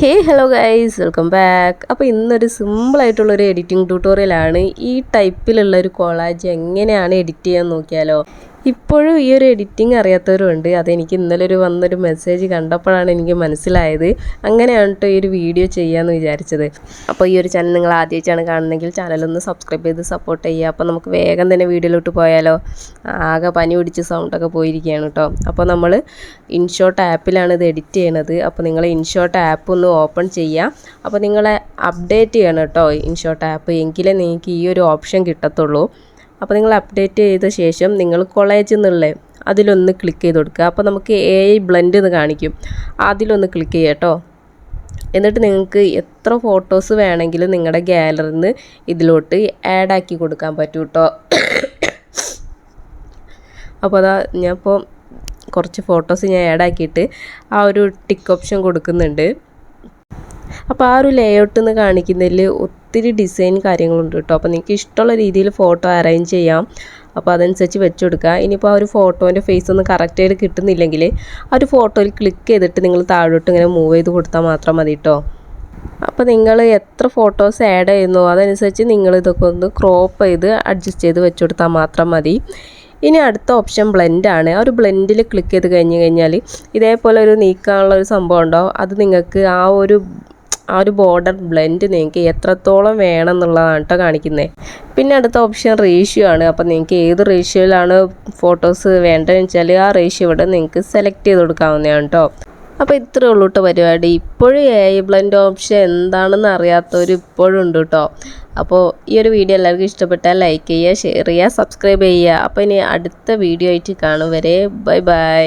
Hello guys, welcome back. അപ്പോൾ ഇന്നൊരു സിമ്പിളായിട്ടുള്ളൊരു എഡിറ്റിംഗ് ട്യൂട്ടോറിയലാണ്. ഈ ടൈപ്പിലുള്ളൊരു കൊളാജ് എങ്ങനെയാണ് എഡിറ്റ് ചെയ്യാൻ നോക്കിയാലോ. ഇപ്പോഴും ഈ ഒരു എഡിറ്റിംഗ് അറിയാത്തവരുണ്ട്. അതെനിക്ക് ഇന്നലെ വന്നൊരു മെസ്സേജ് കണ്ടപ്പോഴാണ് എനിക്ക് മനസ്സിലായത്. അങ്ങനെയാണ് കേട്ടോ ഈ ഒരു വീഡിയോ ചെയ്യാമെന്ന് വിചാരിച്ചത്. അപ്പോൾ ഈ ഒരു ചാനൽ നിങ്ങൾ ആദ്യമായിട്ടാണ് കാണുന്നതെങ്കിൽ ചാനലൊന്ന് സബ്സ്ക്രൈബ് ചെയ്ത് സപ്പോർട്ട് ചെയ്യുക. അപ്പോൾ നമുക്ക് വേഗം തന്നെ വീഡിയോയിലോട്ട് പോയാലോ. ആകെ പനി പിടിച്ച് സൗണ്ടൊക്കെ പോയിരിക്കുകയാണ് കേട്ടോ. അപ്പോൾ നമ്മൾ ഇൻഷോട്ട് ആപ്പിലാണ് ഇത് എഡിറ്റ് ചെയ്യണത്. അപ്പോൾ നിങ്ങൾ ഇൻഷോട്ട് ആപ്പ് ഒന്ന് ഓപ്പൺ ചെയ്യുക. അപ്പോൾ നിങ്ങളെ അപ്ഡേറ്റ് ചെയ്യണം കേട്ടോ ഇൻഷോട്ട് ആപ്പ്, എങ്കിലേ നിങ്ങൾക്ക് ഈ ഒരു ഓപ്ഷൻ കിട്ടത്തുള്ളൂ. അപ്പോൾ നിങ്ങൾ അപ്ഡേറ്റ് ചെയ്ത ശേഷം നിങ്ങൾ കൊളാജ് എന്നുള്ള അതിലൊന്ന് ക്ലിക്ക് ചെയ്ത് കൊടുക്കുക. അപ്പോൾ നമുക്ക് AI ബ്ലെൻഡ് എന്ന് കാണിക്കും, അതിലൊന്ന് ക്ലിക്ക് ചെയ്യുക കേട്ടോ. എന്നിട്ട് നിങ്ങൾക്ക് എത്ര ഫോട്ടോസ് വേണമെങ്കിലും നിങ്ങളുടെ ഗാലറിയിൽ നിന്ന് ഇതിലോട്ട് ആഡ് ആക്കി കൊടുക്കാൻ പറ്റും കേട്ടോ. അപ്പോൾ അതാ ഞാനിപ്പോൾ കുറച്ച് ഫോട്ടോസ് ഞാൻ ആഡ് ആക്കിയിട്ട് ആ ഒരു ടിക്ക് ഓപ്ഷൻ കൊടുക്കുന്നുണ്ട്. അപ്പോൾ ആ ഒരു ലേഔട്ട് എന്ന് കാണിക്കുന്നതിൽ ഒത്തിരി ഡിസൈൻ കാര്യങ്ങളുണ്ട് കേട്ടോ. അപ്പോൾ നിങ്ങൾക്ക് ഇഷ്ടമുള്ള രീതിയിൽ ഫോട്ടോ അറേഞ്ച് ചെയ്യാം. അപ്പോൾ അതനുസരിച്ച് വെച്ച് കൊടുക്കുക. ഇനിയിപ്പോൾ ആ ഒരു ഫോട്ടോൻ്റെ ഫേസ് ഒന്ന് കറക്റ്റായിട്ട് കിട്ടുന്നില്ലെങ്കിൽ ആ ഒരു ഫോട്ടോയിൽ ക്ലിക്ക് ചെയ്തിട്ട് നിങ്ങൾ താഴോട്ട് ഇങ്ങനെ മൂവ് ചെയ്ത് കൊടുത്താൽ മാത്രം മതി കേട്ടോ. അപ്പോൾ നിങ്ങൾ എത്ര ഫോട്ടോസ് ആഡ് ചെയ്യുന്നോ അതനുസരിച്ച് നിങ്ങൾ ഇതൊക്കെ ഒന്ന് ക്രോപ്പ് ചെയ്ത് അഡ്ജസ്റ്റ് ചെയ്ത് വെച്ച് കൊടുത്താൽ മാത്രം മതി. ഇനി അടുത്ത ഓപ്ഷൻ ബ്ലെൻഡാണ്. ആ ഒരു ബ്ലെൻഡിൽ ക്ലിക്ക് ചെയ്ത് കഴിഞ്ഞാൽ ഇതേപോലെ ഒരു നീക്കാനുള്ള ഒരു സംഭവം ഉണ്ടോ, അത് നിങ്ങൾക്ക് ആ ഒരു ബോർഡർ ബ്ലെൻഡ് നിങ്ങൾക്ക് എത്രത്തോളം വേണം എന്നുള്ളതാണ് കേട്ടോ കാണിക്കുന്നത്. പിന്നെ അടുത്ത ഓപ്ഷൻ റേഷ്യോ ആണ്. അപ്പോൾ നിങ്ങൾക്ക് ഏത് റേഷ്യോയിലാണ് ഫോട്ടോസ് വേണ്ടതെന്ന് വെച്ചാൽ ആ റേഷ്യോ ഇവിടെ നിങ്ങൾക്ക് സെലക്ട് ചെയ്ത് കൊടുക്കാവുന്നതാണ് കേട്ടോ. അപ്പോൾ ഇത്രയേ ഉള്ളൂ കേട്ടോ പരിപാടി. ഇപ്പോഴും AI ബ്ലെൻഡ് ഓപ്ഷൻ എന്താണെന്ന് അറിയാത്തവർ ഇപ്പോഴും ഉണ്ട് കേട്ടോ. അപ്പോൾ ഈ ഒരു വീഡിയോ എല്ലാവർക്കും ഇഷ്ടപ്പെട്ടാൽ ലൈക്ക് ചെയ്യുക, ഷെയർ ചെയ്യുക, സബ്സ്ക്രൈബ് ചെയ്യുക. അപ്പോൾ ഇനി അടുത്ത വീഡിയോ ആയിട്ട് കാണും വരെ ബൈ ബൈ.